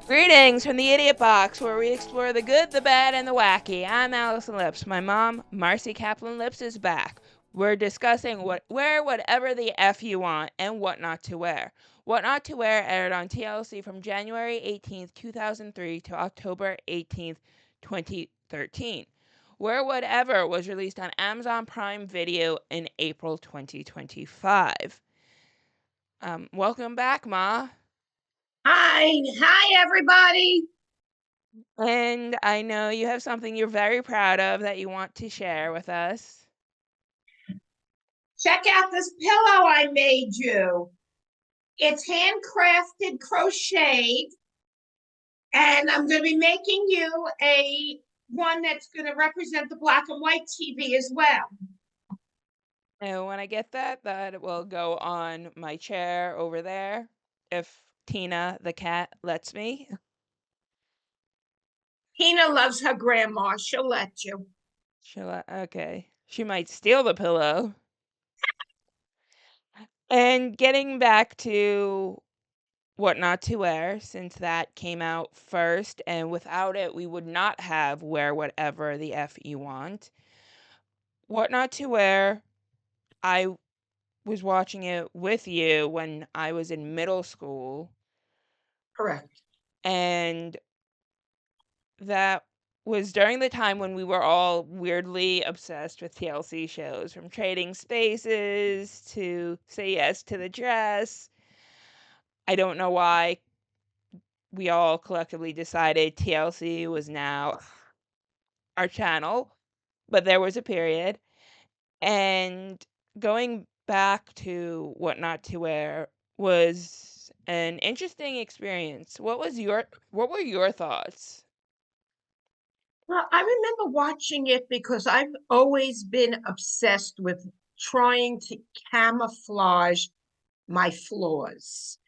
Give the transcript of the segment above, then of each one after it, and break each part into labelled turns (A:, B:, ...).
A: Greetings from the Idiot Box, where we explore the good, the bad, and the wacky. I'm Allison Lips. My mom, Marcy Kaplan Lips, is back. We're discussing wear whatever the F you want and what not to wear. What Not to Wear aired on TLC from January 18th, 2003 to October 18th, 2013. Wear Whatever was released on Amazon Prime Video in April 2025. Welcome back, Ma.
B: Hi, everybody.
A: And I know you have something you're very proud of that you want to share with us.
B: Check out this pillow I made you. It's handcrafted, crocheted, and I'm going to be making you a one that's going to represent the black and white TV as well.
A: And when I get that will go on my chair over there, if Tina the cat lets me.
B: Tina loves her grandma. She'll let you.
A: Okay. She might steal the pillow. And getting back to What Not to Wear, since that came out first, and without it, we would not have Wear Whatever the F You Want. What Not to Wear, I was watching it with you when I was in middle school,
B: Correct.
A: and that was during the time when we were all weirdly obsessed with TLC shows, from Trading Spaces to Say Yes to the Dress. I don't know why we all collectively decided TLC was now our channel, but there was a period. And going back to What Not to Wear was an interesting experience. What were your thoughts?
B: Well, I remember watching it because I've always been obsessed with trying to camouflage my flaws.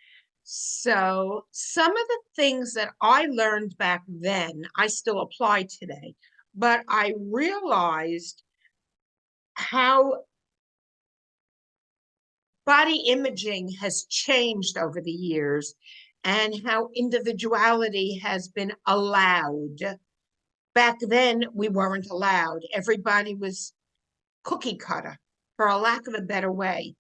B: So, some of the things that I learned back then, I still apply today, but I realized how body imaging has changed over the years and how individuality has been allowed. Back then, we weren't allowed. Everybody was cookie cutter, for a lack of a better way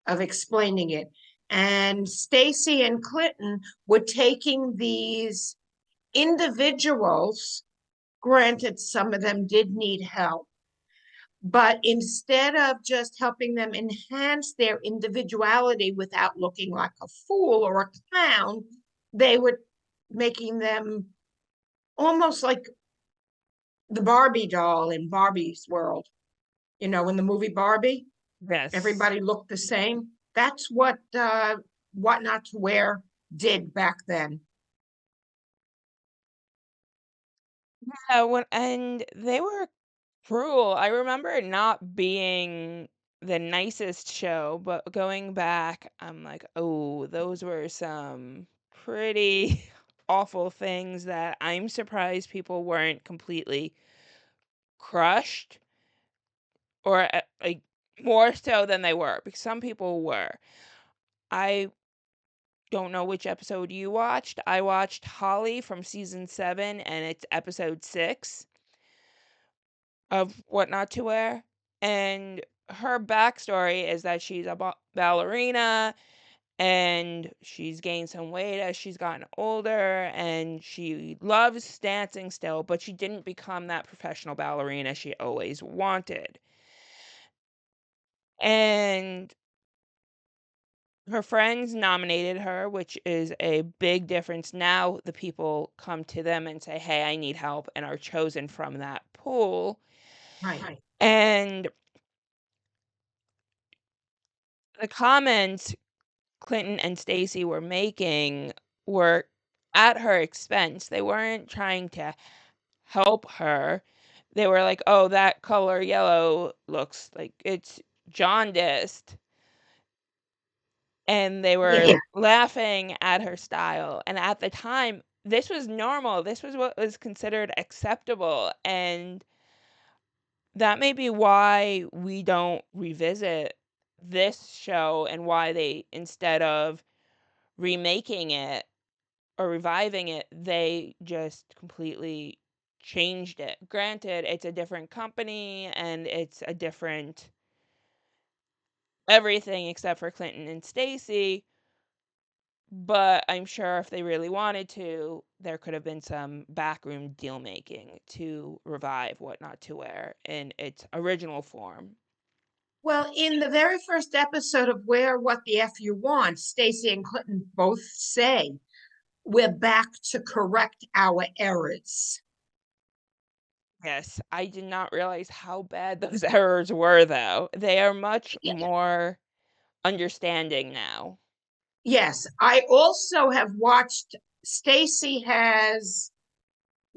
B: of explaining it. And Stacy and Clinton were taking these individuals, granted, some of them did need help, but instead of just helping them enhance their individuality without looking like a fool or a clown, they were making them almost like the Barbie doll in Barbie's world. You know, in the movie Barbie,
A: Yes.
B: everybody looked the same. That's what Not to Wear did back then.
A: And they were cruel. I remember it not being the nicest show, but going back, I'm like, oh, those were some pretty awful things that I'm surprised people weren't completely crushed, or like more so than they were, because some people were. I don't know which episode you watched. I watched Holly from season 7, and it's episode 6 of What Not to Wear. And her backstory is that she's a ballerina, and she's gained some weight as she's gotten older, and she loves dancing still, but she didn't become that professional ballerina she always wanted. And her friends nominated her, which is a big difference. Now the people come to them and say, "Hey, I need help," and are chosen from that pool.
B: Right.
A: And the comments Clinton and Stacy were making were at her expense. They weren't trying to help her. They were like, "Oh, that color yellow looks like it's jaundiced." And they were
B: Yeah.
A: laughing at her style. And at the time, this was normal. This was what was considered acceptable. And that may be why we don't revisit this show, and why they, instead of remaking it or reviving it, they just completely changed it. Granted, it's a different company and it's a different everything except for Clinton and Stacey, but I'm sure if they really wanted to, there could have been some backroom deal making to revive What Not to Wear in its original form.
B: Well, in the very first episode of Where What the F You Want, Stacey and Clinton both say, we're back to correct our errors.
A: Yes, I did not realize how bad those errors were, though. They are much more understanding now.
B: Yes, I also have watched, Stacey has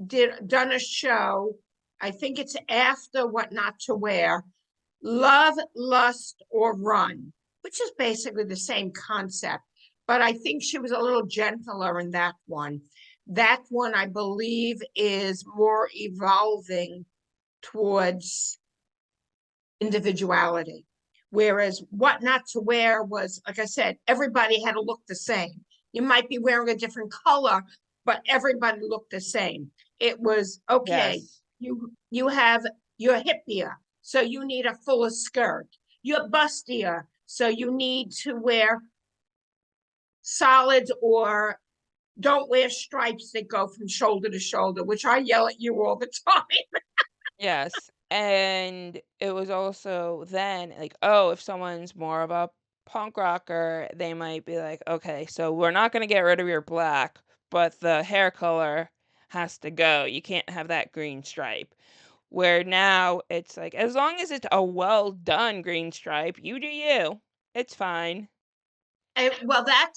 B: done a show, I think it's after What Not to Wear, Love, Lust, or Run, which is basically the same concept. But I think she was a little gentler in that one. That one, I believe, is more evolving towards individuality. Whereas What Not to Wear was, like I said, everybody had to look the same. You might be wearing a different color, but everybody looked the same. It was okay.
A: Yes.
B: You're hippier, so you need a fuller skirt. You're bustier, so you need to wear solids or don't wear stripes that go from shoulder to shoulder, which I yell at you all the time.
A: Yes, and it was also then like, oh, if someone's more of a punk rocker, they might be like, okay, so we're not going to get rid of your black, but the hair color has to go. You can't have that green stripe. Where now it's like, as long as it's a well done green stripe, you do you. It's fine.
B: Well, that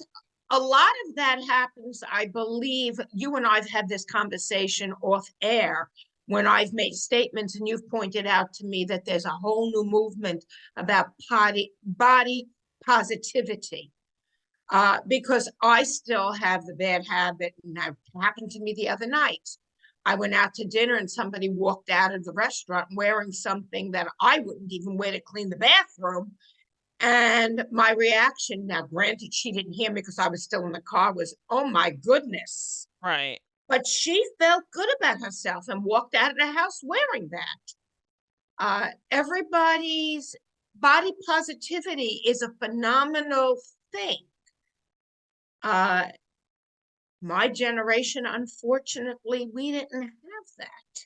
B: a lot of that happens. I believe you and I've had this conversation off air when I've made statements and you've pointed out to me that there's a whole new movement about body positivity. Because I still have the bad habit, and it happened to me the other night. I went out to dinner and somebody walked out of the restaurant wearing something that I wouldn't even wear to clean the bathroom. And my reaction, now granted, she didn't hear me because I was still in the car, was, oh my goodness.
A: Right.
B: But she felt good about herself and walked out of the house wearing that. Everybody's body positivity is a phenomenal thing. Uh, my generation, unfortunately, we didn't have that.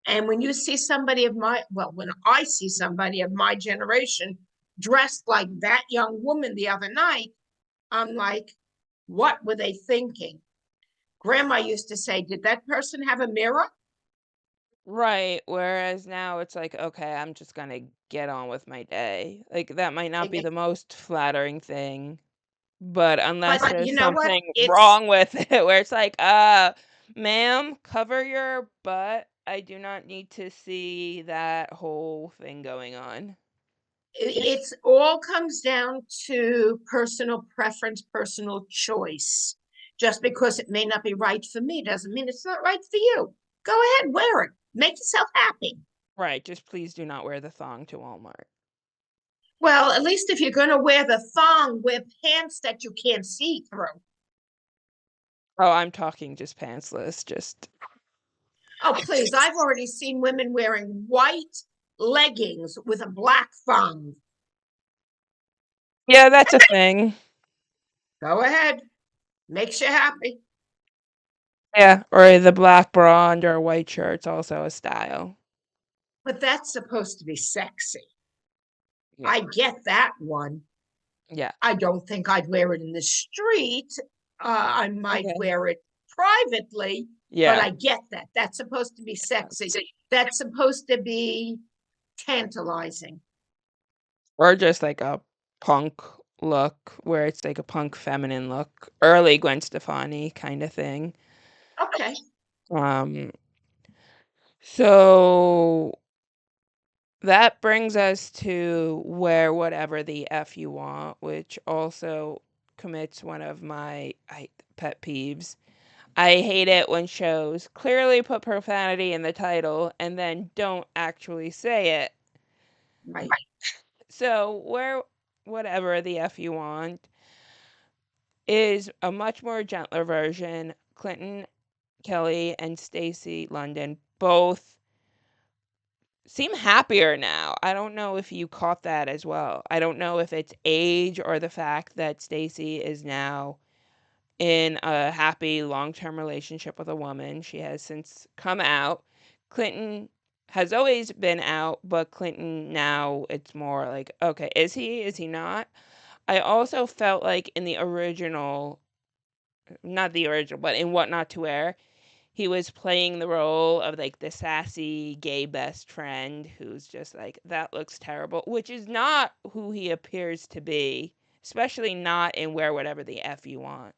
B: And when you see somebody of my, well, when I see somebody of my generation dressed like that young woman the other night, I'm like, what were they thinking? Grandma used to say, did that person have a mirror?
A: Right. Whereas now it's like, okay, I'm just going to get on with my day. Like, that might not be the most flattering thing. But unless
B: But you
A: there's
B: know what?
A: something
B: It's
A: wrong with it where it's like, ma'am, cover your butt. I do not need to see that whole thing going on."
B: it's all comes down to personal preference, personal choice. Just because it may not be right for me doesn't mean it's not right for you. Go ahead, wear it. Make yourself happy.
A: Right, just please do not wear the thong to Walmart.
B: Well, at least if you're going to wear the thong, wear pants that you can't see through.
A: Oh, I'm talking just pantsless, just
B: Oh, please. I've already seen women wearing white leggings with a black thong.
A: yeah, that's a thing.
B: Go ahead. Makes you happy.
A: Yeah, or the black bra under a white shirt's also a style.
B: But that's supposed to be sexy.
A: Yeah,
B: I get that one.
A: yeah,
B: I don't think I'd wear it in the street. I might
A: okay.
B: wear it privately, but
A: Yeah,
B: I get that. That's supposed to be sexy.
A: that's
B: That's supposed to be tantalizing.
A: or just like a punk look where it's like a punk feminine look, early Gwen Stefani kinda thing.
B: Okay.
A: Um, so that brings us to Wear Whatever the F You Want, which also commits one of my pet peeves. I hate it when shows clearly put profanity in the title and then don't actually say it.
B: Right.
A: So, wear whatever the F you want. is a much more gentler version. Clinton Kelly and Stacey London both seem happier now. I don't know if you caught that as well. I don't know if it's age or the fact that Stacey is now in a happy long-term relationship with a woman. She has since come out. Clinton has always been out, but Clinton now it's more like, okay, is he? Is he not? I also felt like in the original, not the original, but in What Not to Wear, he was playing the role of like the sassy gay best friend who's just like, that looks terrible, which is not who he appears to be, especially not in Wear Whatever the F You Want.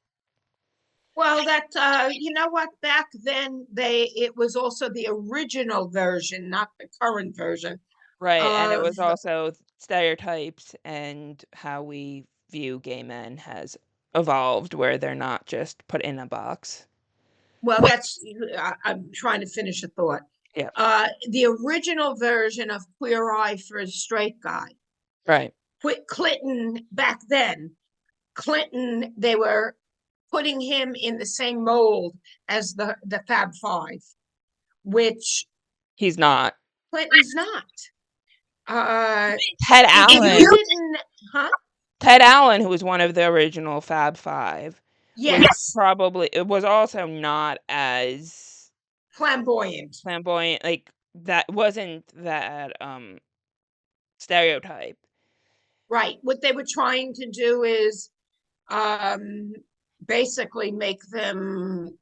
B: Well, that you know what? Back then, it was also the original version, not the current version
A: Right, and it
B: of.
A: was also stereotypes and how we view gay men has evolved where they're not just put in a box.
B: Well, that's. I'm trying to finish a thought.
A: Yeah,
B: The original version of Queer Eye for a Straight Guy.
A: right.
B: Clinton back then. Clinton, they were putting him in the same mold as the Fab Five, which
A: He's not.
B: Clinton's not. Uh,
A: Ted
B: if
A: Allen.
B: you didn't, huh?
A: Ted Allen, who was one of the original Fab Five, was
B: Yes,
A: probably it was also not as
B: flamboyant.
A: flamboyant, like, that wasn't that, stereotype.
B: Right. What they were trying to do is um, basically make them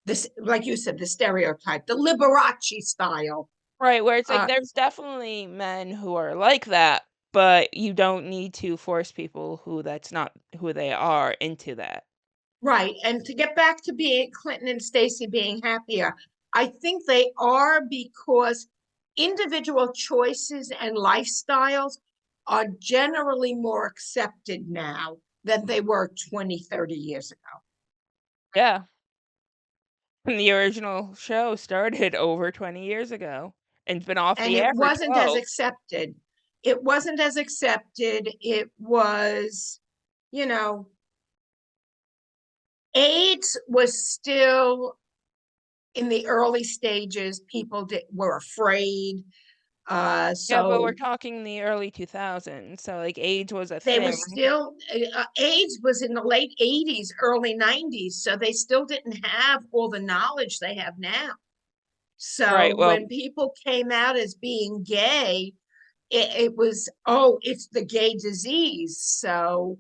B: this, like you said, the stereotype, the Liberace style.
A: Right, where it's like,
B: Uh,
A: there's definitely men who are like that, but you don't need to force people who that's not who they are into that.
B: right. And to get back to being Clinton and Stacey being happier, I think they are because individual choices and lifestyles are generally more accepted now than they were 20, 30 years ago.
A: Yeah. And the original show started over 20 years ago and been off
B: And
A: the
B: it
A: air for
B: wasn't as
A: 12.
B: accepted. It wasn't as accepted. It was, you know, AIDS was still in the early stages. Were afraid.
A: Yeah, but we're
B: So
A: talking the early 2000s, so, like, AIDS was a
B: they were
A: thing.
B: still, AIDS was in the late 80s, early 90s. So they still didn't have all the knowledge they have now. So
A: Right, well,
B: when people came out as being gay, it was, oh, it's the gay disease. So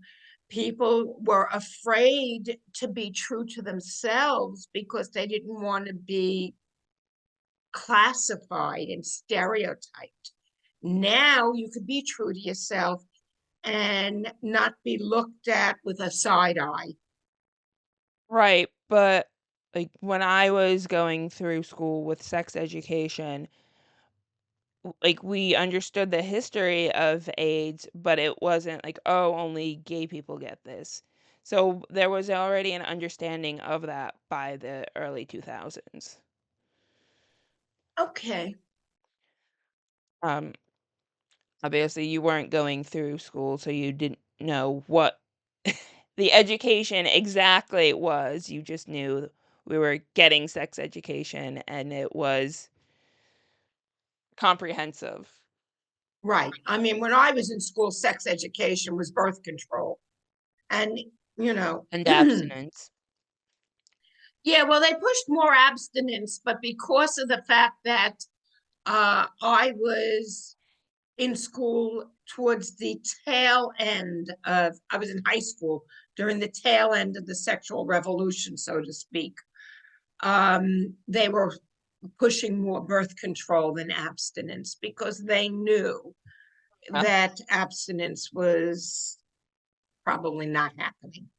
B: people were afraid to be true to themselves because they didn't want to be classified and stereotyped. Now you could be true to yourself and not be looked at with a side eye.
A: right, but, like, when I was going through school with sex education, like, we understood the history of AIDS, but it wasn't like, "Oh, only gay people get this." So, there was already an understanding of that by the early 2000s.
B: Okay.
A: Um, Obviously, you weren't going through school, so you didn't know what the education exactly was, you just knew we were getting sex education, and it was comprehensive
B: Right. I mean, when I was in school, sex education was birth control. And, you know,
A: and abstinence.
B: yeah, well, they pushed more abstinence, but because of the fact that I was in school towards the tail end of, I was in high school during the tail end of the sexual revolution, so to speak. They were pushing more birth control than abstinence because they knew
A: Huh?
B: that abstinence was probably not happening.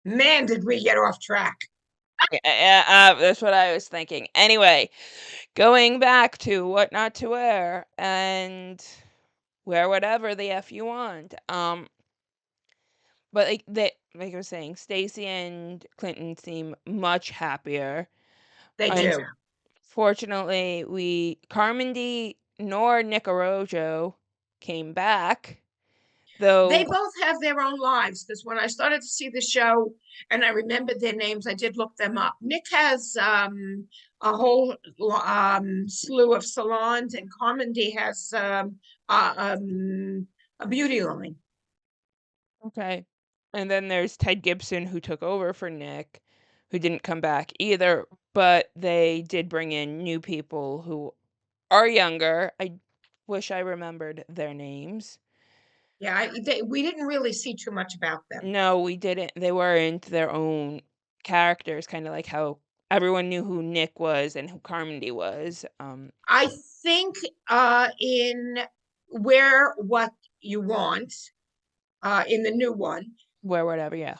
B: Man, did we get off track.
A: Yeah, that's what I was thinking. Anyway, going back to What Not to Wear and wear whatever the F you want. But like I was saying, Stacey and Clinton seem much happier.
B: They
A: And
B: do.
A: fortunately, we Carmody nor Nick Araújo came back.
B: They
A: Though
B: both have their own lives because when I started to see the show and I remembered their names, I did look them up. Nick has a whole slew of salons, and Carmody has uh, um, a beauty line.
A: okay. And then there's Ted Gibson who took over for Nick, who didn't come back either, but they did bring in new people who are younger. I wish I remembered their names.
B: Yeah, we didn't really see too much about them.
A: No, we didn't. They weren't their own characters, kinda like how everyone knew who Nick was and who Carmody was.
B: I think in Where What You Want, in the new one,
A: Where whatever, yeah.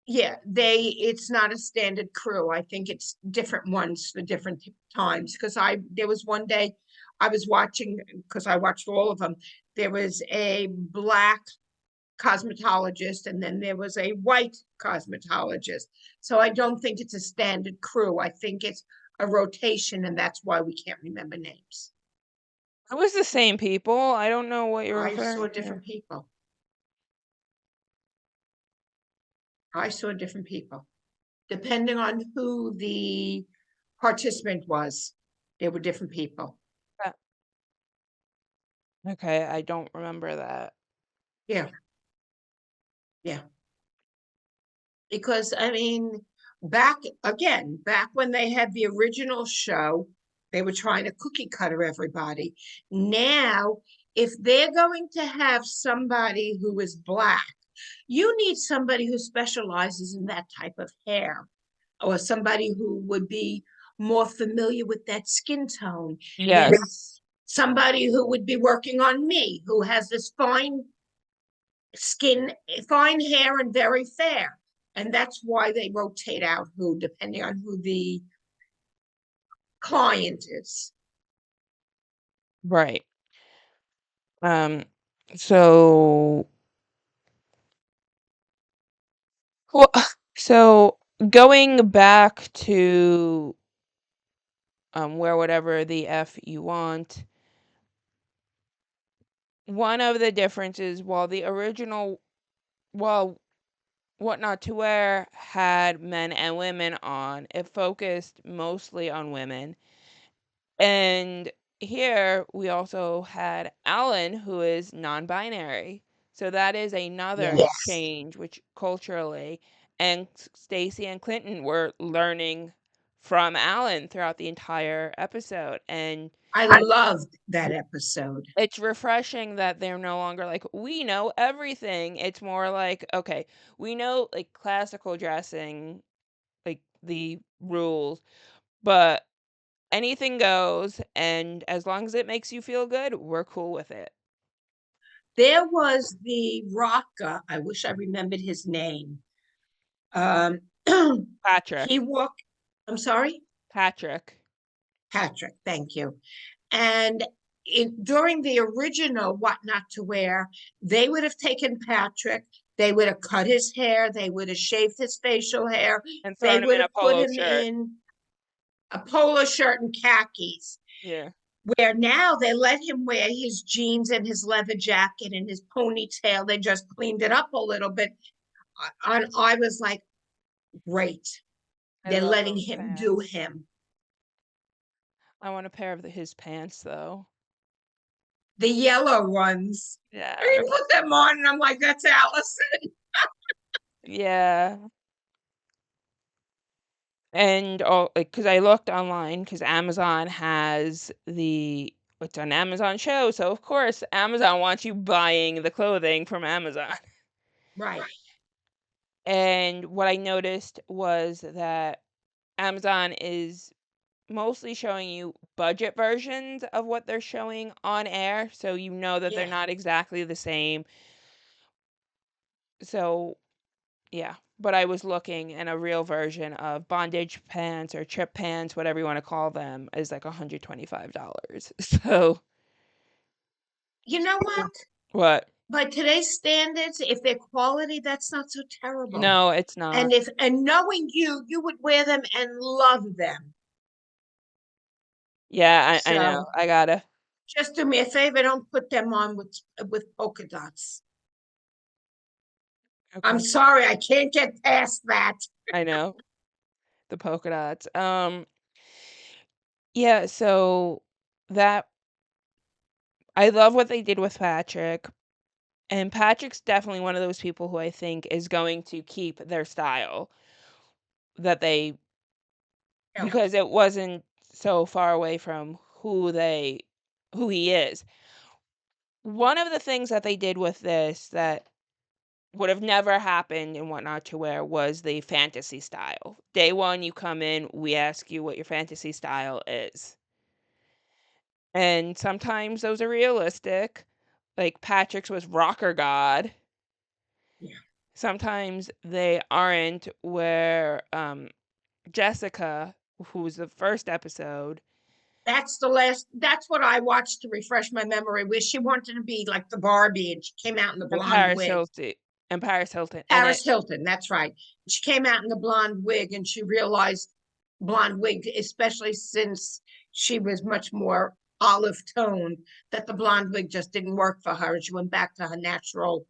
B: yeah, it's not a standard crew. I think it's different ones for different times. Because there was one day I was watching, because I watched all of them. There was a black cosmetologist, and then there was a white cosmetologist. So I don't think it's a standard crew. I think it's a rotation, and that's why we can't remember names.
A: It was the same people. I don't know what you're
B: I
A: referring
B: saw
A: to.
B: different people. I saw different people. Depending on who the participant was, there were different people.
A: Uh, okay, I don't remember that.
B: Yeah, yeah. Because I mean, back when they had the original show, they were trying to cookie cutter everybody. Now, if they're going to have somebody who is black, you need somebody who specializes in that type of hair, or somebody who would be more familiar with that skin tone than
A: Yes.
B: somebody who would be working on me, who has this skin, fine hair, and very fair. And that's why they rotate out who, depending on who the client is.
A: Right. Um, so well, so going back to, Where Whatever the F You Want, one of the differences, while What Not to Wear had men and women on, it focused mostly on women. And here we also had Alan, who is non-binary. So that is another
B: Yes.
A: change, which culturally, and Stacy and Clinton were learning from Alan throughout the entire episode. And
B: I loved that episode.
A: it's refreshing that they're no longer like, we know everything. It's more like, okay, we know like classical dressing, like the rules, but anything goes, and as long as it makes you feel good, we're cool with it.
B: There was the rocker, I wish I remembered his name. Um, he
A: Patrick.
B: walked, I'm sorry,
A: Patrick.
B: Patrick, thank you. And during the original What Not to Wear, they would have taken Patrick, they would have cut his hair, they would have shaved his facial hair,
A: And
B: they
A: thrown him
B: would
A: in a
B: have put
A: polo
B: him
A: shirt.
B: in a polo shirt and khakis.
A: Yeah.
B: Where now they let him wear his jeans and his leather jacket and his ponytail. They just cleaned it up a little bit. I was like, great.
A: I
B: They're
A: love
B: letting
A: those
B: him do
A: pants.
B: him.
A: I want a pair of his pants though.
B: The yellow ones. And he
A: Yeah.
B: put them on, and I'm like, that's Allison.
A: Yeah. And all like, cause I looked online, cause Amazon has it's an Amazon show, so of course Amazon wants you buying the clothing from Amazon.
B: Right.
A: And what I noticed was that Amazon is mostly showing you budget versions of what they're showing on air, so you know that they're
B: Yeah.
A: not exactly the same. So, yeah, but I was looking, and a real version of bondage pants or trip pants, whatever you wanna call them, is like $125. So
B: You know what?
A: what?
B: By today's standards, if they're quality, that's not so terrible.
A: No, it's not.
B: And knowing you, you would wear them and love them.
A: Yeah, I know.
B: So
A: I gotta
B: just do me a favor, don't put them on with polka dots. I'm
A: Okay.
B: sorry, I can't get past that.
A: I know. The polka dots. Yeah, so that I love what they did with Patrick, and Patrick's definitely one of those people who I think is going to keep their style that they
B: Yeah,
A: because it wasn't so far away from who he is. One of the things that they did with this that would have never happened in What Not to Wear was the fantasy style. Day 1, you come in, we ask you what your fantasy style is. And sometimes those are realistic, like Patrick's was rocker god.
B: yeah.
A: Sometimes they aren't, where, Jessica, who was the first episode,
B: That's what I watched to refresh my memory, where she wanted to be like the Barbie and she came out in the
A: and
B: blonde wig.
A: Paris Hilton, and it
B: Paris Hilton, that's right. She came out in the blonde wig and she realized blonde wig, especially since she was much more olive toned, that the blonde wig just didn't work for her. And she went back to her natural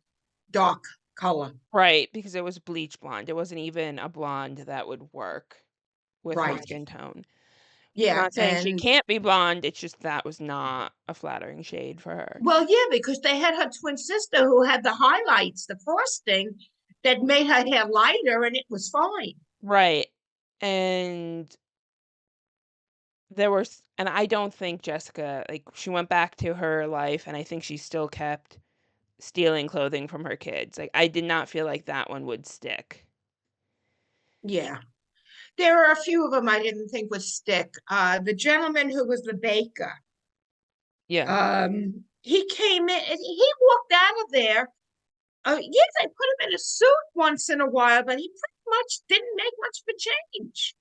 B: dark color.
A: right, because it was bleach blonde, it wasn't even a blonde that would work with her
B: Right.
A: skin tone. I'm
B: Yeah.
A: not saying she
B: And
A: can't be blonde, it's just that was not a flattering shade for her.
B: well, yeah, because they had her twin sister who had the highlights, the frosting that made her hair lighter, and it was fine.
A: Right, and and I don't think Jessica, like, she went back to her life, and I think she still kept stealing clothing from her kids, like, I did not feel like that one would stick.
B: Yeah. There are a few of them I didn't think would stick. The gentleman who was the baker,
A: Yeah.
B: he came in, he walked out of there. Yes, I put him in a suit once in a while, but he pretty much didn't make much of a change.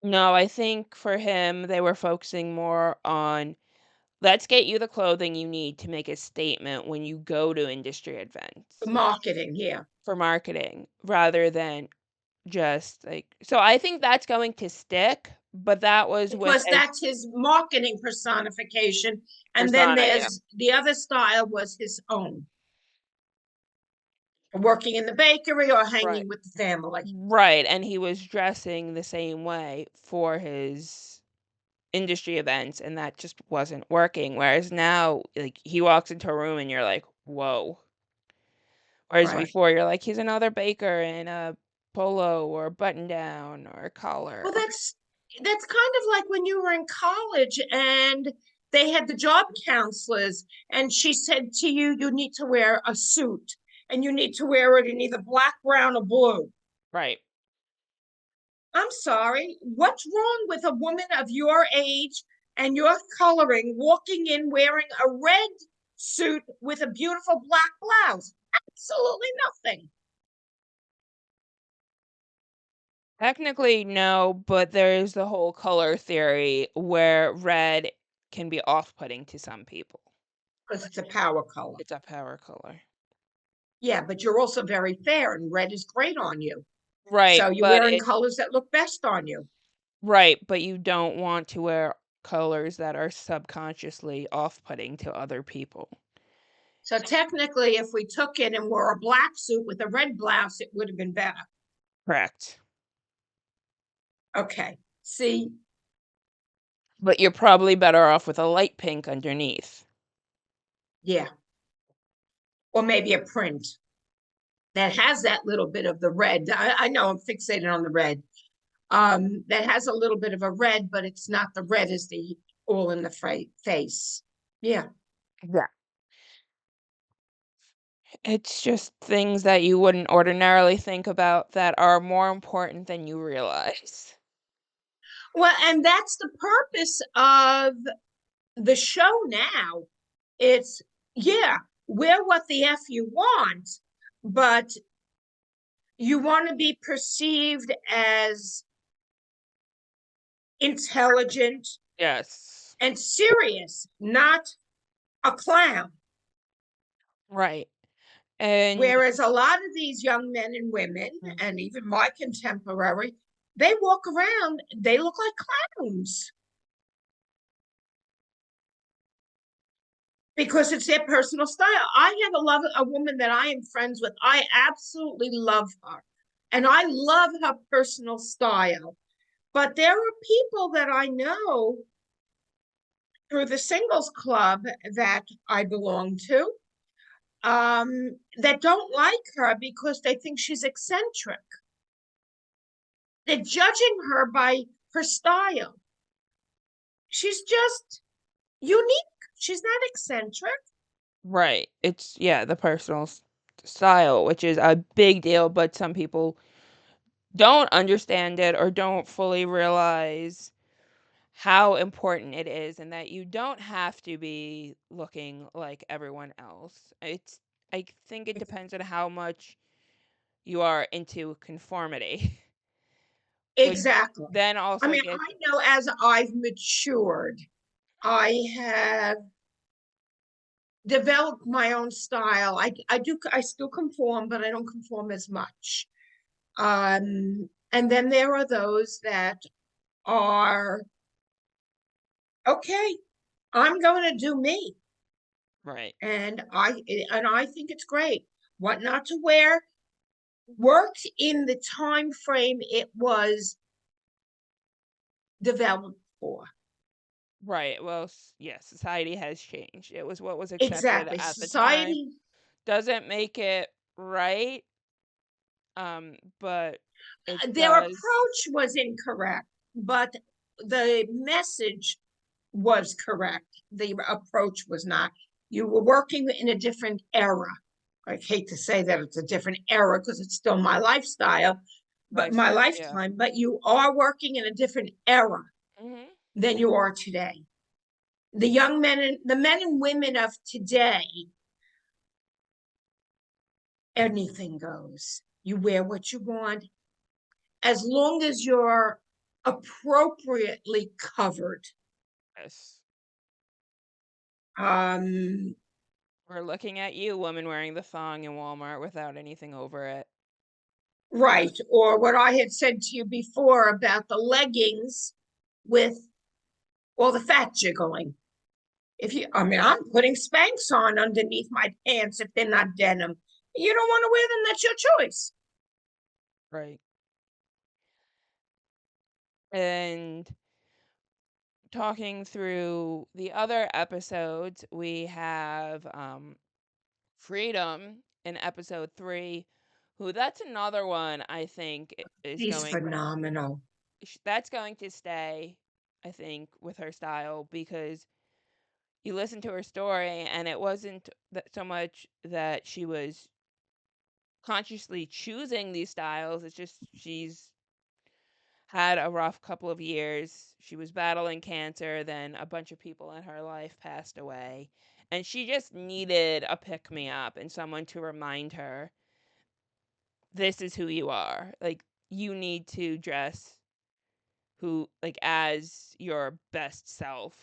A: No, I think for him, they were focusing more on, "Let's get you the clothing you need to make a statement when you go to industry
B: The
A: events
B: marketing, yeah,
A: for marketing," rather than just, like, so I think that's going to stick, but that was with
B: because
A: his
B: that's his marketing personification. And then
A: persona, yeah.
B: there's the other style was his own, working in the bakery or
A: Right.
B: hanging with the family.
A: Right, and he was dressing the same way for his industry events, and that just wasn't working, whereas now, like, he walks into a room and you're like, "Whoa." Whereas
B: Right.
A: before, you're like, "He's another baker in a polo or button down or a
B: Well,
A: collar."
B: that's kind of like when you were in college and they had the job counselors, and she said to you, you need to wear a suit and you need to wear it in either black, brown, or blue.
A: Right.
B: I'm sorry, what's wrong with a woman of your age and your coloring walking in wearing a red suit with a beautiful black blouse? Absolutely nothing.
A: Technically, no, but there's the whole color theory where red can be off-putting to some people.
B: Because it's a power color.
A: It's a power color.
B: Yeah, but you're also very fair, and red is great on you.
A: Right,
B: So you're
A: but
B: wearing
A: it
B: colors that look best on you.
A: right, but you don't want to wear colors that are subconsciously off-putting to other people.
B: So technically, if we took it and wore a black suit with a red blouse, it would have been better.
A: Correct.
B: Okay. See,
A: But you're probably better off with a light pink underneath.
B: yeah. Or maybe a print that has that little bit of the red. I know I'm fixated on the red. That has a little bit of a red, but it's not the red as the all in the face. Yeah.
A: Yeah. It's just things that you wouldn't ordinarily think about that are more important than you realize.
B: Well, and that's the purpose of the show now. It's, yeah, wear what the F you want, but you want to be perceived as intelligent
A: Yes.
B: and serious, not a clown.
A: Right. And
B: Whereas a lot of these young men and women, and even my contemporary, they walk around, they look like clowns. because it's their personal style. I have a woman that I am friends with. I absolutely love her. And I love her personal style. But there are people that I know through the singles club that I belong to, that don't like her because they think she's eccentric. They're judging her by her style. She's just unique. She's not eccentric.
A: Right. It's yeah, the personal style, which is a big deal, but some people don't understand it or don't fully realize how important it is and that you don't have to be looking like everyone else. I think it depends on how much you are into conformity, which
B: Exactly.
A: then
B: I
A: also
B: mean,
A: gets
B: I know as I've matured, I have developed my own style. I still conform, but I don't conform as much. And then there are those that are okay, I'm going to do me.
A: right.
B: And I think it's great. What not to wear worked in the time frame it was developed for.
A: Right. Well, yeah, society has changed. It was what was accepted
B: Exactly.
A: at the time.
B: Society,
A: Doesn't make it right, but it
B: their
A: does.
B: approach was incorrect, but the message was correct. The approach was not. You were working in a different era. I hate to say that it's a different era because it's still my lifestyle, but my
A: Lifestyle, yeah.
B: lifetime, but you are working in a different era
A: Mhm.
B: than you are today. The men and women of today, anything goes. You wear what you want as long as you're appropriately covered.
A: Yes.
B: Um,
A: We're looking at you, woman wearing the thong in Walmart without anything over it.
B: right. Or what I had said to you before about the leggings with all the fat jiggling. I mean, I'm putting Spanx on underneath my pants if they're not denim. You don't want to wear them, that's your choice.
A: Right. And talking through the other episodes, we have Freedom in episode 3, who that's another one I think is
B: She's
A: going
B: phenomenal.
A: that's going to stay, I think, with her style because you listen to her story and it wasn't that so much that she was consciously choosing these styles. It's just she's had a rough couple of years. She was battling cancer, then a bunch of people in her life passed away, and she just needed a pick me up and someone to remind her, this is who you are. Like you need to dress who like as your best self.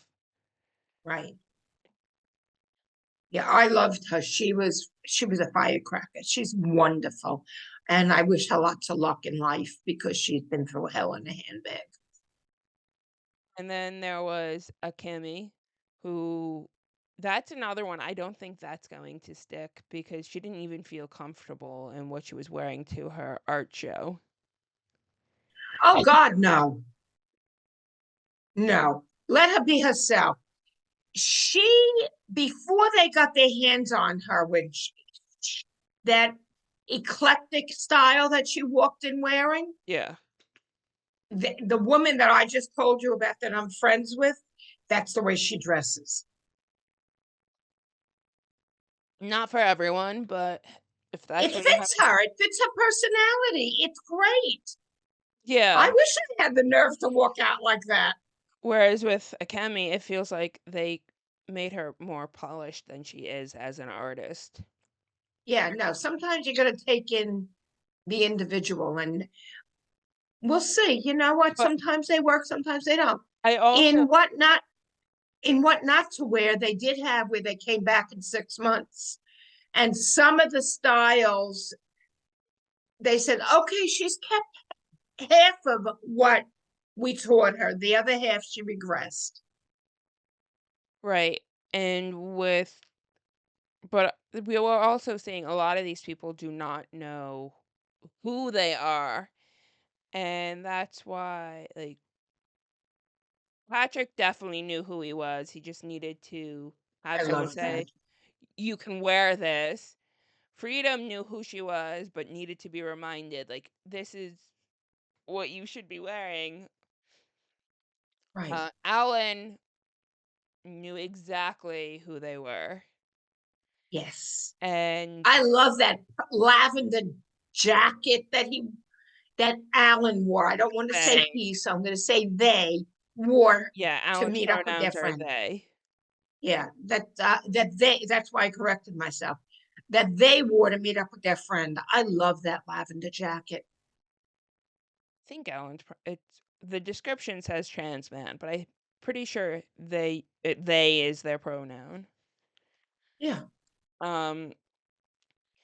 B: Right. Yeah, I loved her. She was a firecracker. She's wonderful. And I wish her lots of luck in life because she's been through hell in a handbag.
A: And then there was a Kimmy who that's another one. I don't think that's going to stick because she didn't even feel comfortable in what she was wearing to her art show.
B: Oh God, no. No. Let her be herself. She Before they got their hands on her, which that eclectic style that she walked in wearing,
A: Yeah.
B: the woman that I just told you about that I'm friends with, that's the way she dresses.
A: Not for everyone, but if
B: It
A: that's what you have
B: fits her. It fits her personality. It's great. I
A: yeah.
B: wish I had the nerve to walk out like that.
A: Whereas with Akemi, it feels like they made her more polished than she is as an artist.
B: Yeah, no, sometimes you got to take in the individual and we'll see. You know what?
A: But
B: Sometimes they work, sometimes they don't.
A: I also
B: In what not in what not to wear, they did have where they came back in 6 months. And some of the styles, they said, okay, she's kept half of what we taught her. The other half she regressed.
A: right. and with but we were also seeing a lot of these people do not know who they are, and that's why, like, Patrick definitely knew who he was, he just needed to have
B: I
A: someone
B: love that.
A: say, "You can wear this." Freedom knew who she was, but needed to be reminded, like, "This is what you should be wearing."
B: Right.
A: Alan knew exactly who they were,
B: Yes.
A: and
B: I love that lavender jacket that Alan wore. I don't want to say
A: they
B: he, so I'm going to say they wore
A: yeah,
B: to
A: Alan's
B: meet up with their
A: pronouns are
B: friend.
A: they.
B: Yeah, that they. That's why I corrected myself. That they wore to meet up with their friend. I love that lavender jacket.
A: Think Alan's it's the description says trans man, but I'm pretty sure they is their pronoun.
B: Yeah.
A: Um,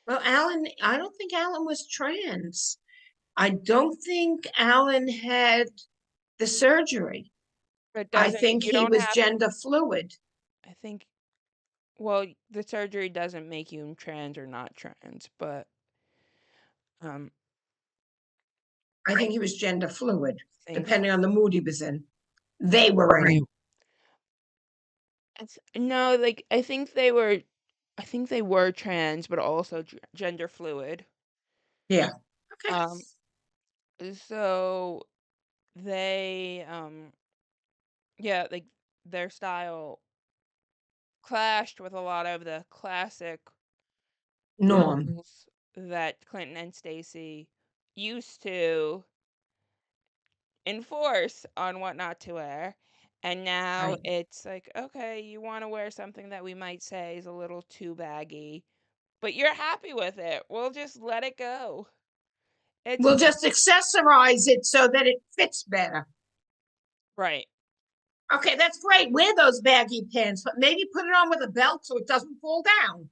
B: Well, Alan, I don't think Alan was trans. I don't think Alan had the surgery.
A: but
B: I
A: doesn't
B: think
A: you
B: he
A: don't
B: was
A: have
B: gender fluid.
A: I think well, the surgery doesn't make you trans or not trans, but um,
B: I think he was gender fluid,
A: think
B: depending on the mood he was in. They were in.
A: no, like I think they were trans, but also gender fluid.
B: Yeah. Okay.
A: Um, so they yeah, like their style clashed with a lot of the classic
B: Norm.
A: rules that Clinton and Stacey used to enforce on what not to wear. And now
B: Right.
A: it's like, okay, you want to wear something that we might say is a little too baggy, but you're happy with it. We'll just let it go. It's
B: We'll just accessorize it so that it fits better.
A: right.
B: Okay, that's great. Wear those baggy pants, but maybe put it on with a belt so it doesn't fall down.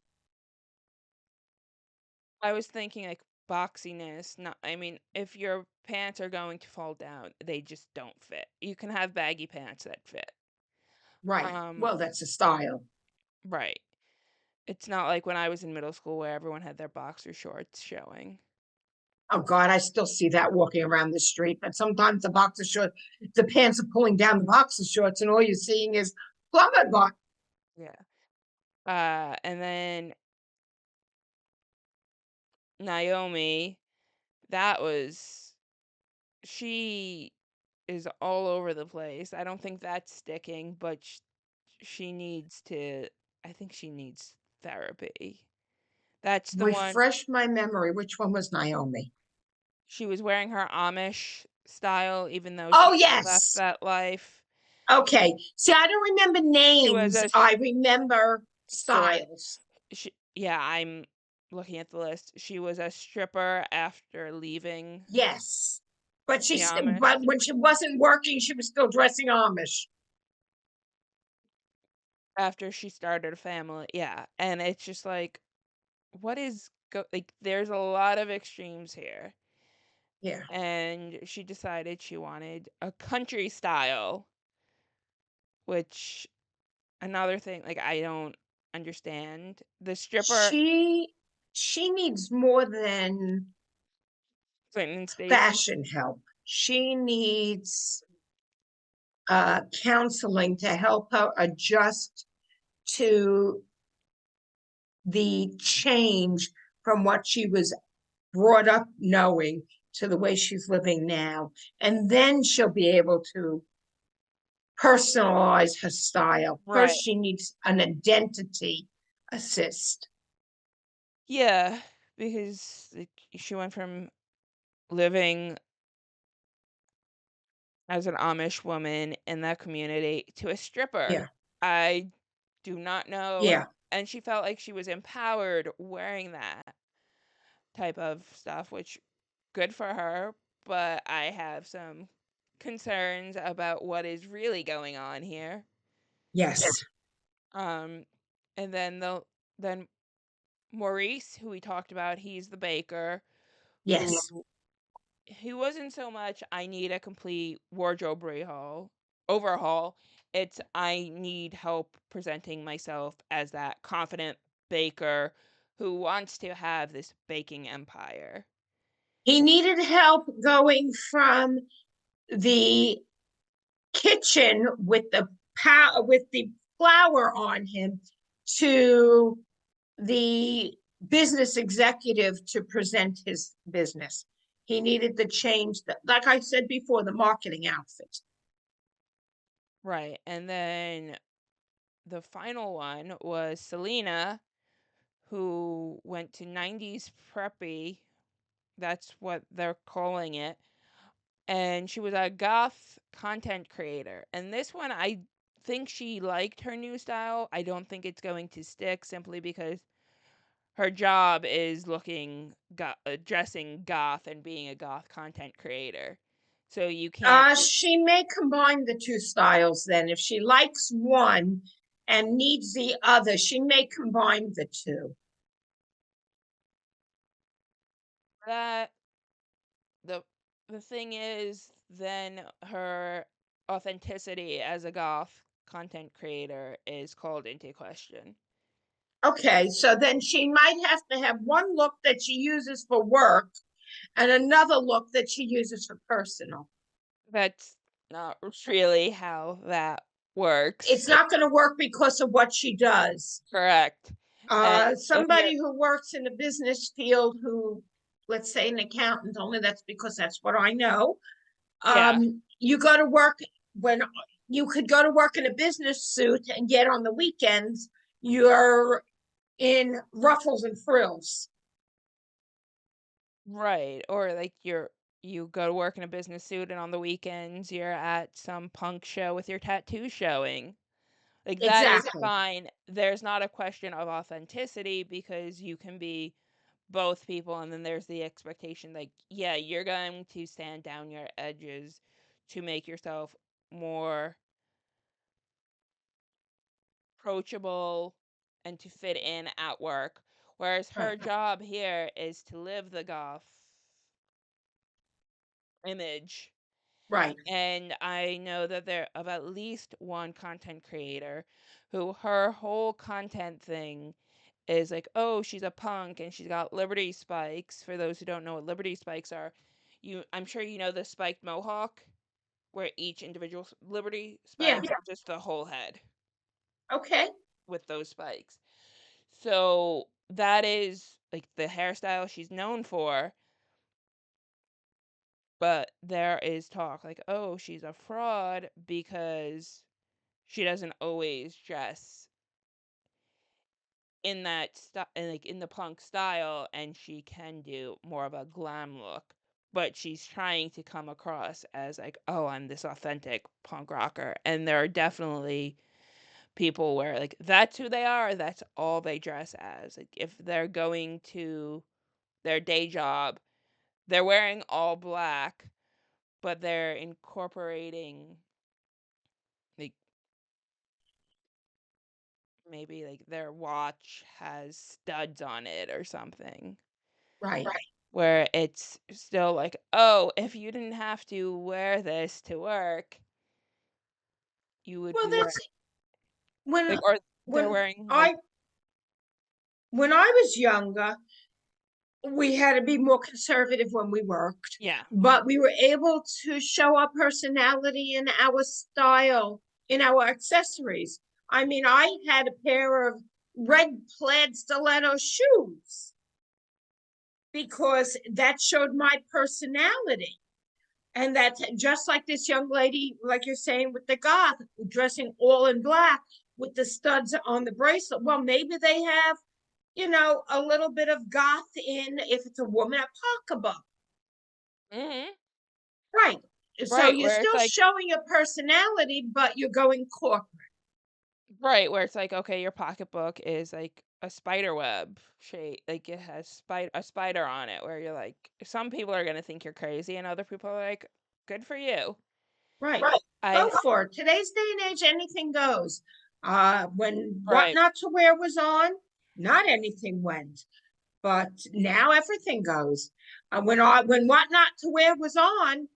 A: I was thinking like boxiness. Not, I mean, if your pants are going to fall down, they just don't fit. You can have baggy pants that fit.
B: Right.
A: Um,
B: Well, that's a style.
A: right. It's not like when I was in middle school where everyone had their boxer shorts showing.
B: Oh God, I still see that walking around the street. But sometimes the pants are pulling down the boxer shorts, and all you're seeing is plumber butt.
A: Yeah. And then Naomi, that was she is all over the place. I don't think that's sticking, but she needs to I think she needs therapy. That's the one
B: Refresh my memory. Which one was Naomi?
A: she was wearing her Amish style even though
B: Oh
A: she left
B: yes.
A: that life.
B: Okay. See, I don't remember
A: She was
B: names.
A: a
B: I remember
A: sure.
B: styles.
A: Yeah, I'm looking at the list. She was a stripper after leaving
B: Yes. But
A: the
B: but
A: Amish.
B: when she wasn't working, she was still dressing Amish.
A: After she started a family, yeah, and it's just like, what is like, there's a lot of extremes here,
B: Yeah.
A: and she decided she wanted a country style, which another thing, like, I don't understand. The stripper,
B: She she needs more than
A: Clinton Stacy,
B: fashion help. She needs counseling to help her adjust to the change from what she was brought up knowing to the way she's living now. And then she'll be able to personalize her style.
A: right.
B: First, she needs an identity assist.
A: Yeah, because, like, she went from living as an Amish woman in that community to a stripper.
B: Yeah,
A: I do not know,
B: yeah.
A: and she felt like she was empowered wearing that type of stuff, which good for her, but I have some concerns about what is really going on here.
B: Yes,
A: Um, and then Maurice, who we talked about, he's the baker who
B: yes.
A: he wasn't so much I need a complete wardrobe overhaul. It's I need help presenting myself as that confident baker who wants to have this baking empire.
B: He needed help going from the kitchen with the with the flour on him to the business executive to present his business. He needed to change the, like I said before, the marketing outfit.
A: Right. And then the final one was Selena, who went to 90s preppy. That's what they're calling it. And she was a goth content creator. And this one, I think she liked her new style. I don't think it's going to stick simply because her job is dressing goth and being a goth content creator. So you can't.
B: She may combine the two styles then. If she likes one and needs the other, she may combine the two.
A: That the the thing is, then her authenticity as a goth content creator is called into question.
B: Okay, so then she might have to have one look that she uses for work and another look that she uses for personal.
A: That's not really how that
B: It's
A: works.
B: not going to work because of what she does.
A: Correct. And if you're
B: Somebody who works in the business field, who, let's say, an accountant, only that's because that's what I know.
A: yeah,
B: You go to work when you could go to work in a business suit, and yet on the weekends you're in ruffles and frills.
A: right. Or like you go to work in a business suit and on the weekends you're at some punk show with your tattoo showing. Like that is
B: Exactly.
A: fine. There's not a question of authenticity because you can be both people, and then there's the expectation like, yeah, you're going to stand down your edges to make yourself more approachable and to fit in at work. Whereas her
B: Right.
A: job here is to live the goth image.
B: Right.
A: And I know that there of at least one content creator who her whole content thing is like, oh, she's a punk and she's got Liberty spikes. For those who don't know what Liberty spikes are, I'm sure you know the spiked mohawk, where each individual Liberty
B: Yeah.
A: spikes are just the whole head
B: Okay.
A: with those spikes. So that is like the hairstyle she's known for, but there is talk like, oh, she's a fraud because she doesn't always dress in that like in the punk style, and she can do more of a glam look, but she's trying to come across as like, oh, I'm this authentic punk rocker. And there are definitely people where like that's who they are, that's all they dress as. Like if they're going to their day job, they're wearing all black, but they're incorporating like maybe like their watch has studs on it or something.
B: Right.
A: Where it's still like, "Oh, if you didn't have to wear this to work, you would
B: Well,
A: be wearing"
B: that's when
A: like, or they're
B: when
A: wearing, like
B: I when I was younger, we had to be more conservative when we worked,
A: yeah.
B: but we were able to show our personality and our style in our accessories. I mean, I had a pair of red plaid stiletto shoes because that showed my personality. And that's just like this young lady, like you're saying, with the goth, dressing all in black with the studs on the bracelet. Well, maybe they have, a little bit of goth in, if it's a woman, a pocketbook.
A: Mhm.
B: Right. So
A: Right,
B: you're
A: where it's
B: still
A: like
B: showing your personality, but you're going corporate.
A: right, where it's like, okay, your pocketbook is like a spider web shape, like it has a spider on it, where you're like some people are gonna think you're crazy and other people are like, "Good for you."
B: Right. Go
A: I
B: for it. Today's day and age, anything goes. When what
A: right.
B: not to wear was on, not anything went. But now everything goes. When what not to wear was on,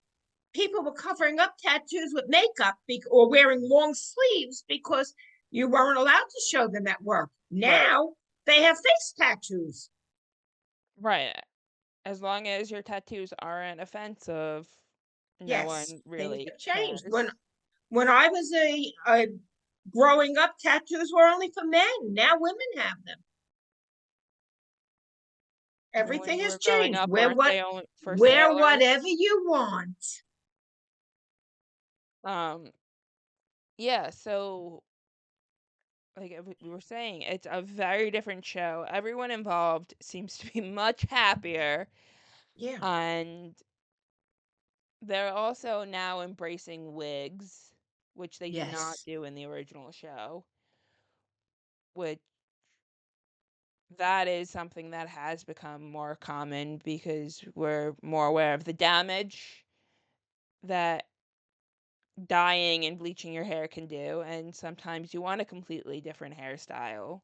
B: people were covering up tattoos with makeup or wearing long sleeves because you weren't allowed to show them at work.
A: Right.
B: Now they have face tattoos.
A: Right. As long as your tattoos aren't offensive, no
B: Yes,
A: one
B: things
A: really
B: have changed. When
A: cares.
B: when I was a growing up, tattoos were only for men. Now women have them.
A: And when
B: Everything
A: you
B: has
A: were growing
B: changed.
A: up, weren't they only for
B: Wear
A: sailors?
B: whatever you want.
A: Um, yeah, so like we were saying, it's a very different show. Everyone involved seems to be much happier,
B: Yeah.
A: and they're also now embracing wigs, which they did not
B: Yes.
A: do in the original show, which that is something that has become more common because we're more aware of the damage that dyeing and bleaching your hair can do, and sometimes you want a completely different hairstyle.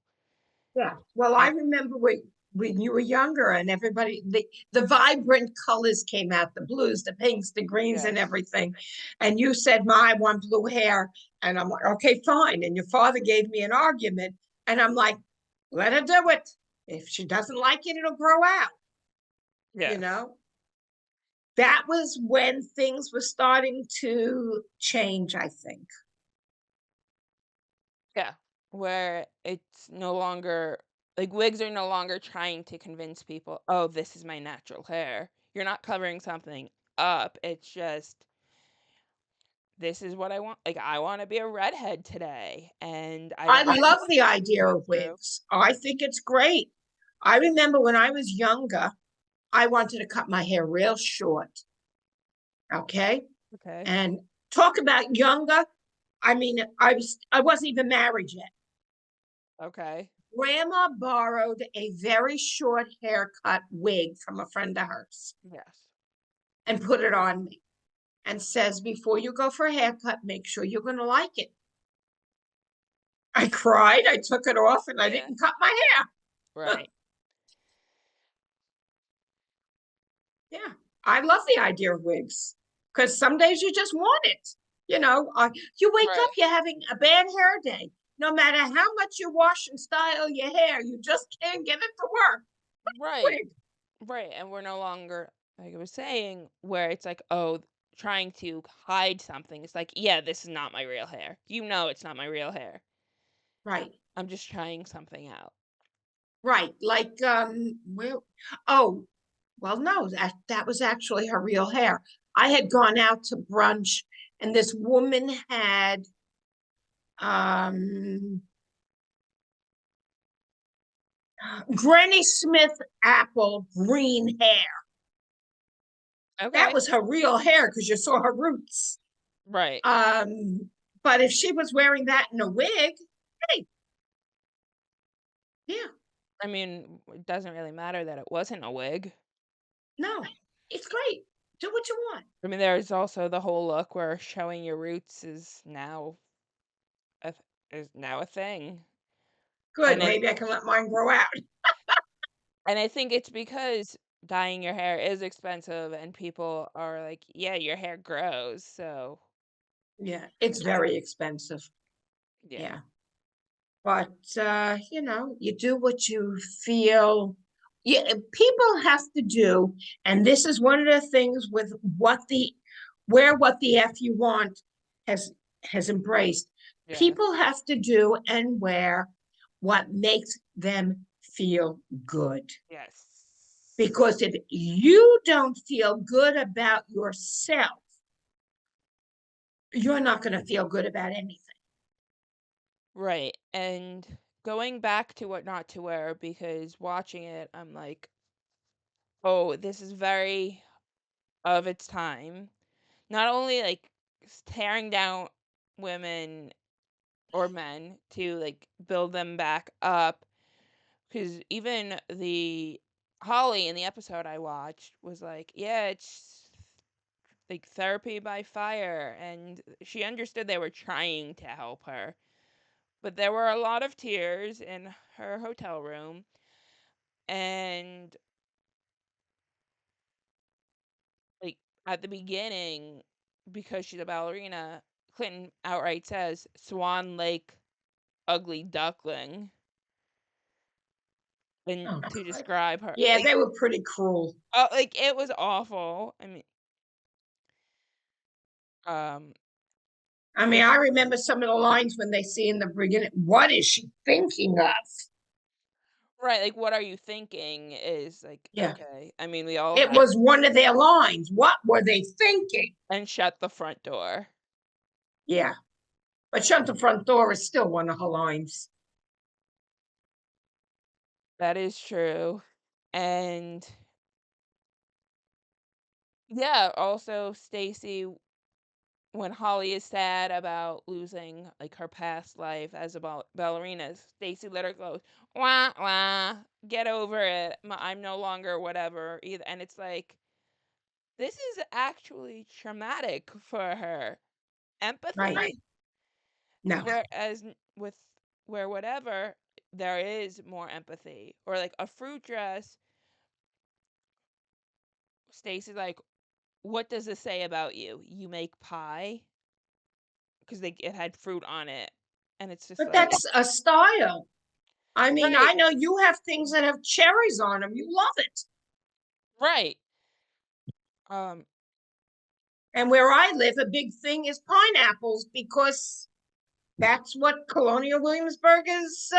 B: Yeah. Well, I
A: And
B: remember when you were younger and everybody the vibrant colors came out, the blues, the pinks, the greens, and
A: yes.
B: everything. And you said, "Ma, I want blue hair." And I'm like, okay, fine. And your father gave me an argument, and I'm like, let her do it. If she doesn't like it, it'll grow out, you
A: Yes.
B: know? That was when things were starting to change, I think.
A: Yeah. Where it's no longer like wigs are no longer trying to convince people, "Oh, this is my natural hair." You're not covering something up. It's just this is what I want. Like I want to be a redhead today, and I
B: I
A: don't want
B: love the
A: to
B: idea
A: go
B: of
A: through.
B: wigs. I think it's great. I remember when I was younger, I wanted to cut my hair real short. Okay.
A: Okay.
B: And talk about younger. I mean, I wasn't even married yet.
A: Okay.
B: Grandma borrowed a very short haircut wig from a friend of hers
A: Yes.
B: and put it on me and says, before you go for a haircut, make sure you're going to like it. I cried. I took it off and I
A: Yeah.
B: didn't cut my hair.
A: Right.
B: Yeah. I love the idea of wigs because some days you just want it. You wake up,
A: Right.
B: you're having a bad hair day. No matter how much you wash and style your hair, you just can't get it to work.
A: Right.
B: Wig.
A: Right. And we're no longer, like I was saying, where it's like, oh, trying to hide something. It's like, yeah, this is not my real hair. You know, it's not my real hair.
B: Right.
A: I'm just trying something out.
B: Right. Like, oh, well, no, that was actually her real hair. I had gone out to brunch and this woman had um Granny Smith apple green hair. That
A: Okay.
B: was her real hair because you saw her roots.
A: Right.
B: Um, but if she was wearing that in a wig, hey, yeah,
A: I mean, it doesn't really matter that it wasn't a wig.
B: no, it's great. Do what you want.
A: I mean, there's also the whole look where showing your roots a, is now a thing.
B: Good.
A: And it
B: Maybe I can let mine grow out.
A: And I think it's because dyeing your hair is expensive and people are like, "Yeah, your hair grows." So,
B: Yeah, it's
A: I don't
B: very expensive.
A: yeah.
B: Yeah. But you do what you feel. Yeah, people have to do, and this is one of the things with what the F you want has has embraced.
A: Yes.
B: People have to do and wear what makes them feel good.
A: Yes.
B: Because if you don't feel good about yourself, you're not going to feel good about anything.
A: Right. And going back to what not to wear because watching it, I'm like, "Oh, this is very of its time." Not only like tearing down women or men to like build them back up. Because even the Holly in the episode I watched was like, "Yeah, it's like therapy by fire," and she understood they were trying to help her. But there were a lot of tears in her hotel room, and like at the beginning, because she's a ballerina, Clinton outright says, "Swan Lake ugly duckling," and
B: Oh,
A: to
B: God.
A: describe her.
B: Yeah,
A: Like,
B: they were pretty cruel.
A: like, it was awful. I mean, um,
B: I mean, I remember some of the lines when they see in the beginning, what is she thinking of?
A: right, like, "What are you thinking?" is, like,
B: Yeah.
A: okay. I mean, we all
B: It
A: have
B: was one of their lines. What were they thinking?
A: and shut the front door.
B: Yeah. But shut the front door is still one of her lines.
A: That is true, and yeah, also Stacy, when Holly is sad about losing, like, her past life as a ballerina, Stacy let her go, "Wah, wah, get over it. I'm no longer whatever," either, and it's like, this is actually traumatic for her.
B: Right.
A: Empathy?
B: No.
A: Whereas with where whatever, there is more empathy. Or like a fruit dress, Stacy's like, "What does this say about you? You make pie?" Because it had fruit on it. And it's just
B: But
A: like,
B: that's a style. I mean,
A: right,
B: I know you have things that have cherries on them. You love it.
A: right. Um,
B: And where I live, a big thing is pineapples because that's what Colonial Williamsburg is.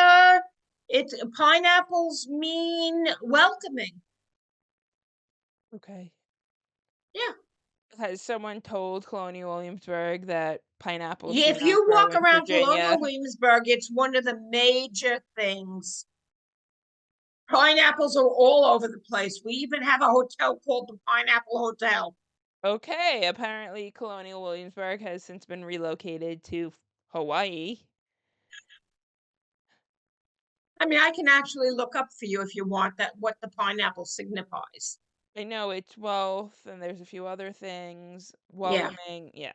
B: It pineapples mean welcoming.
A: okay.
B: Yeah.
A: Has someone told Colonial Williamsburg that pineapples
B: Yeah,
A: do
B: if
A: not
B: you
A: grow
B: walk
A: in
B: around
A: Virginia?
B: Colonial Williamsburg, it's one of the major things. Pineapples are all over the place. We even have a hotel called the Pineapple Hotel.
A: Okay, apparently Colonial Williamsburg has since been relocated to Hawaii.
B: I mean, I can actually look up for you if you want that what the pineapple signifies.
A: I know it's wealth, and there's a few other things.
B: Yeah,
A: Welcoming, yeah.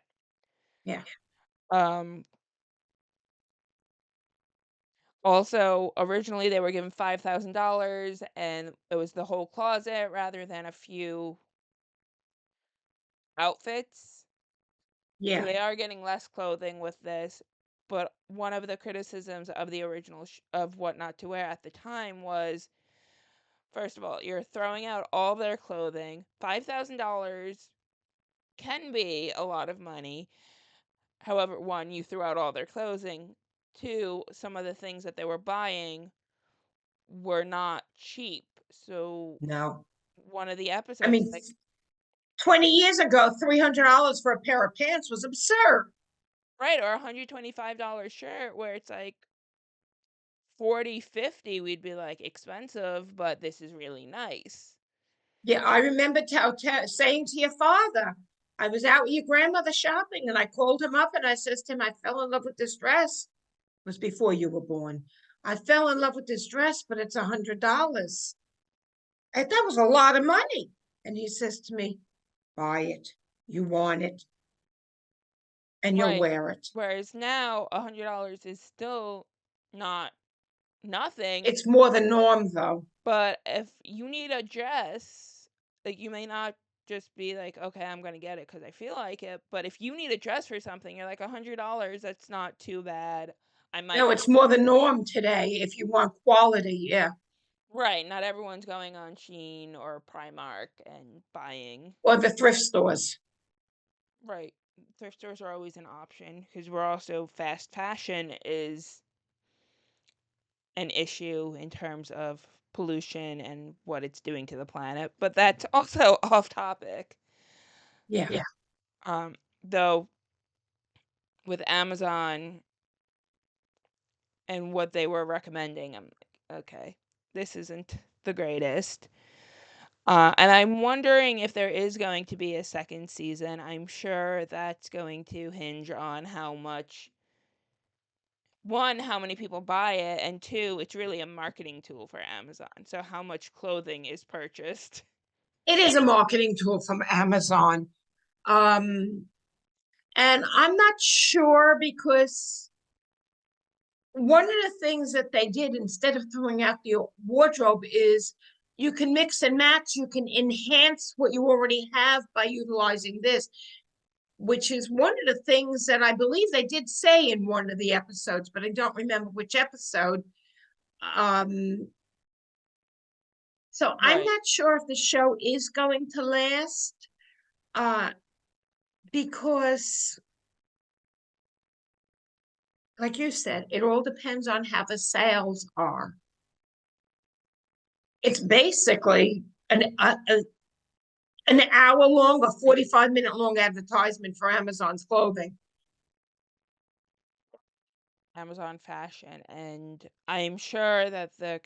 B: yeah,
A: Um, Also, originally they were given $5,000 and it was the whole closet rather than a few outfits. So
B: yeah.
A: they are getting less clothing with this. But one of the criticisms of the original of What Not to Wear at the time was, first of all, you're throwing out all their clothing. $5,000 can be a lot of money. However, one, you threw out all their clothing. Two, some of the things that they were buying were not cheap. So
B: No.
A: one of the
B: I
A: episodes,
B: mean,
A: like,
B: 20 years ago, $300 for a pair of pants was absurd.
A: right, or $125 shirt where it's like 40, 50, we'd be like expensive, but this is really nice.
B: Yeah, I remember saying to your father, I was out with your grandmother shopping and I called him up and I says to him, I fell in love with this dress. It was before you were born. I fell in love with this dress, but it's $100. And that was a lot of money. And he says to me, buy it. You want it and you'll
A: Right.
B: wear it.
A: Whereas now $100 is still not nothing,
B: It's more the norm, though.
A: but if you need a dress, like you may not just be like, okay, I'm gonna get it because I feel like it. But if you need a dress for something, you're like $100, that's not too bad. I might
B: No, it's more the norm today if you want quality. Yeah.
A: Right, not everyone's going on Shein or Primark and buying.
B: Or the thrift stores.
A: Right. Thrift stores are always an option because we're also fast fashion is an issue in terms of pollution and what it's doing to the planet. But that's also off topic.
B: Yeah.
A: Though with Amazon and what they were recommending, I'm like, okay, this isn't the greatest. And I'm wondering if there is going to be a second season. I'm sure that's going to hinge on how much, one, how many people buy it, and two, it's really a marketing tool for Amazon. So how much clothing is purchased.
B: It is a marketing tool from Amazon. Um, and I'm not sure because one of the things that they did instead of throwing out the wardrobe is you can mix and match, you can enhance what you already have by utilizing this. which is one of the things that I believe they did say in one of the episodes, but I don't remember which episode. Um, so I'm
A: Right.
B: not sure if the show is going to last, uh, because, like you said, it all depends on how the sales are. It's basically an hour long, a 45-minute long advertisement for Amazon's clothing.
A: Amazon Fashion, and I'm sure that the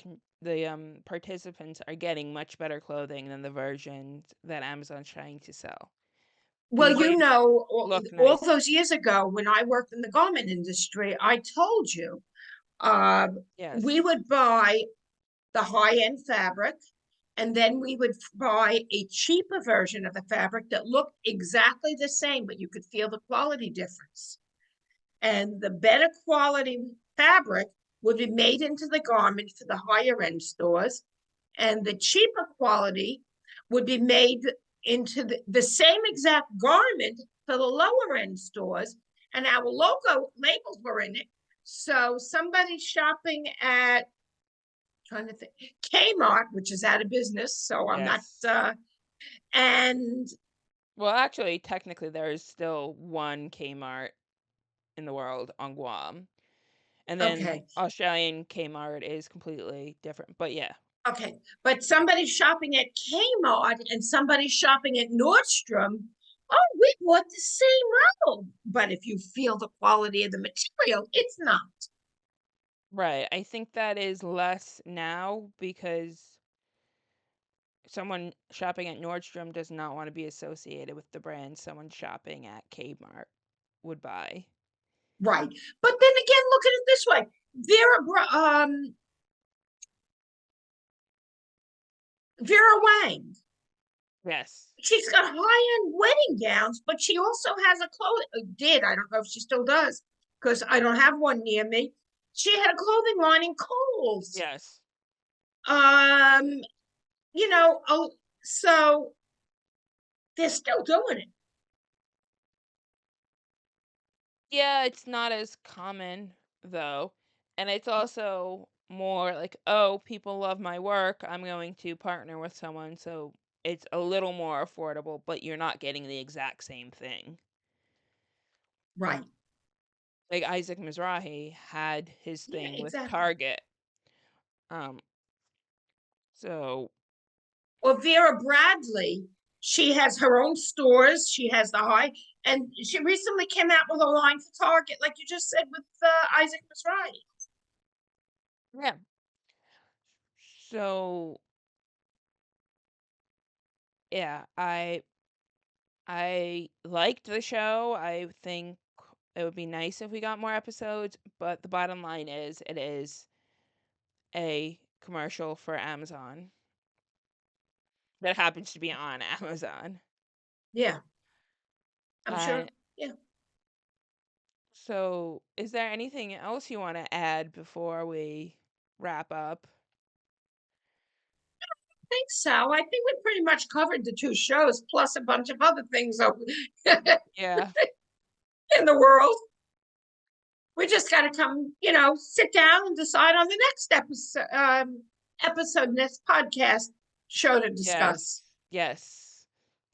A: participants are getting much better clothing than the versions that Amazon's trying to sell.
B: Well,
A: These ones look
B: all
A: nice.
B: those years ago when I worked in the garment industry, I told you uh, we
A: Yes.
B: would buy the high end fabric, and then we would buy a cheaper version of the fabric that looked exactly the same, but you could feel the quality difference. And the better quality fabric would be made into the garment for the higher end stores, and the cheaper quality would be made into the same exact garment for the lower end stores, and our logo labels were in it. So somebody shopping at, trying to think, Kmart, which is out of business, so I'm not
A: Yes.
B: and
A: Well, actually, technically, there is still one Kmart in the world on Guam, and then
B: okay.
A: Australian Kmart is completely different. But yeah,
B: Okay, but somebody shopping at Kmart and somebody shopping at Nordstrom, oh, we bought the same robe. But if you feel the quality of the material, it's not.
A: right. I think that is less now because someone shopping at Nordstrom does not want to be associated with the brand someone shopping at Kmart would buy.
B: Right. But then again, look at it this way. Vera Wang.
A: Yes.
B: She's got high-end wedding gowns, but she also has a clothing did. I don't know if she still does, because I don't have one near me. She had a clothing line in Kohl's.
A: Yes.
B: Um, so they're still doing it.
A: Yeah, it's not as common though. And it's also more like, oh, people love my work. I'm going to partner with someone. So it's a little more affordable, but you're not getting the exact same thing.
B: Right.
A: Like Isaac Mizrahi had his
B: Yeah,
A: thing with
B: exactly.
A: Target. Um, so
B: Or Vera Bradley, she has her own stores. She has the high, and she recently came out with a line for Target, like you just said with Isaac Mizrahi.
A: yeah. So yeah, I liked the show. I think it would be nice if we got more episodes, but the bottom line is it is a commercial for Amazon that happens to be on Amazon.
B: Yeah, I'm
A: Uh,
B: sure. Yeah, I
A: so is there anything else you want to add before we wrap up?
B: think so. I think we pretty much covered the two shows plus a bunch of other things in
A: Yeah.
B: the world. We just got to come, sit down and decide on the next episode, next podcast show to discuss.
A: Yes. Yes.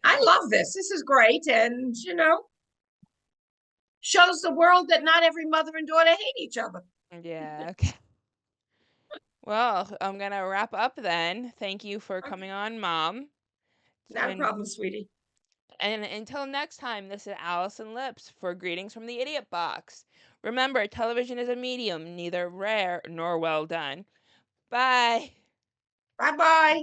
B: I
A: Okay.
B: love this. This is great. And, shows the world that not every mother and daughter hate each other.
A: Yeah. Okay. Well, I'm gonna wrap up then. Thank you for
B: Okay.
A: coming on, Mom.
B: Not a
A: And
B: problem, sweetie.
A: until next time, this is Allison Lips for Greetings from the Idiot Box. Remember, television is a medium, neither rare nor well done. Bye.
B: Bye bye.